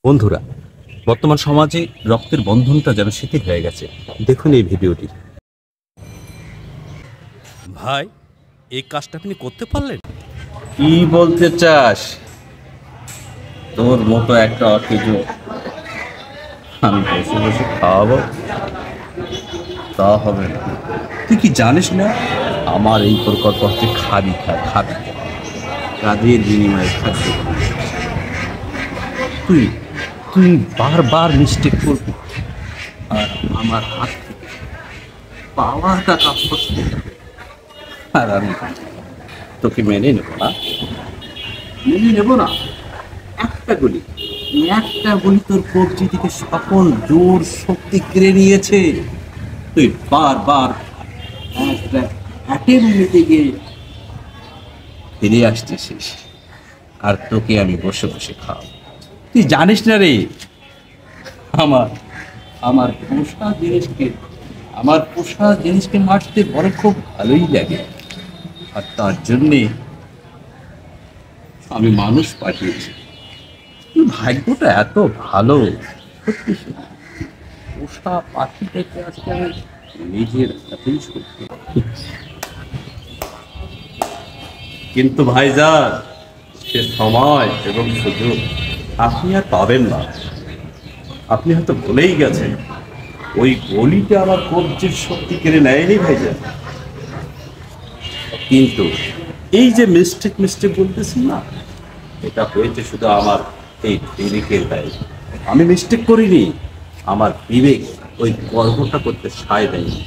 বন্ধুরা, বর্তমান সমাজে রক্তের বন্ধনটা যেন শিথিল হয়ে গেছে। দেখুন এই ভিডিওটি। ভাই, এই কাজটা আপনি করতে পারলেন? কি বলতে চাস? তোর মতো একটা অকেজো আমি বসে বসে খাওয়াবো? তা হবে না। তুই কি জানিস না আমার এই প্রকল্প হচ্ছে খাবি খাবি, কাজের বিনিময়ে খাদ্য। তুই তুই বারবার মিস্টেক করবি আর আমার হাত থেকে পাওয়া টাকা ফসতে যাবে, আর আমি তোকে মেনে নেব না। মেনে নেব না। একটা গুলি তোর কবজি থেকে সকল জোর শক্তি কেড়ে নিয়েছে। তুই বারবার একটা অ্যাটেম্প নিতে গিয়ে ফিরে আসতেছিস, আর তোকে আমি বসে বসে খাও। তুই জানিস না রে, আমার আমার পোষা জিনিসকে মারতে বড় খুব ভালোই লাগে, আর তার জন্যে আমি মানুষ পাঠিয়েছি। ভাগ্যটা এত ভালো, সত্যি সত্যি। পোষা পাখিটাকে আজকে আমি নিজের হাতেই সত্যি। কিন্তু ভাইজান, সে সময় এবং সুযোগ আপনি আর পাবেন না। আপনি হয়তো ভুলেই গেছেন, ওই গলিটা আমার কবজির শক্তি কেড়ে নেয়নি ভাইজান। কিন্তু এই যে মিস্টেক বলতেছেন না, এটা হয়েছে শুধু আমার এই বিবেকের দায়। আমি মিস্টেক করিনি, আমার বিবেক ওই কর্মটা করতে সায় দেয়নি।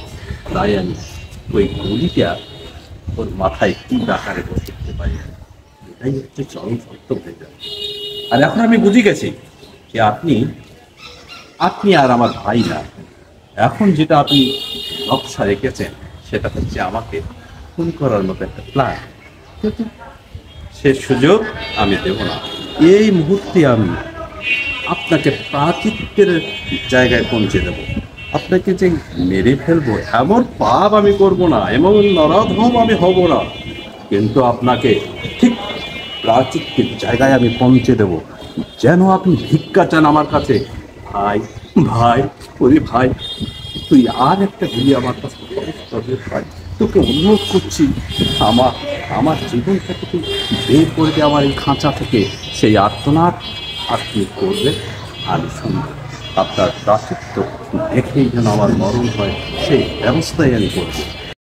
তাই আমি ওই গুলিটা ওর মাথায় কি আকারে বসে দিতে পারি না। এটাই হচ্ছে চরম সত্য হয়ে যায়। আর এখন আমি বুঝে গেছি যে আপনি আর আমার ভাই না। এখন যেটা আপনি নকশা রেখেছেন সেটা হচ্ছে আমাকে খুন করার মতো একটা প্ল্যান। কিন্তু সে সুযোগ আমি দেব না। এই মুহূর্তে আমি আপনাকে প্রাচিত্যের জায়গায় পৌঁছে দেব। আপনাকে যে মেরে ফেলবো এমন পাপ আমি করব না, এমন নরাধম আমি হব না। কিন্তু আপনাকে ঠিক প্রাচিত্যের জায়গায় আমি পৌঁছে দেব, যেন আপনি ভিক্ষা চান আমার কাছে। ভাই ভাই, ওরে ভাই, তুই আর একটা গুলি আমার কাছে ভাই, তোকে অনুরোধ করছি, আমার আমার জীবন থেকে তুই বের করে দে, আমার এই খাঁচা থেকে। সেই আর্তনাদ আপনি করবে, আমি শুনবো। আপনার প্রাচিত্য দেখেই যেন আমার মরণ হয়, সেই ব্যবস্থাই আমি করবো।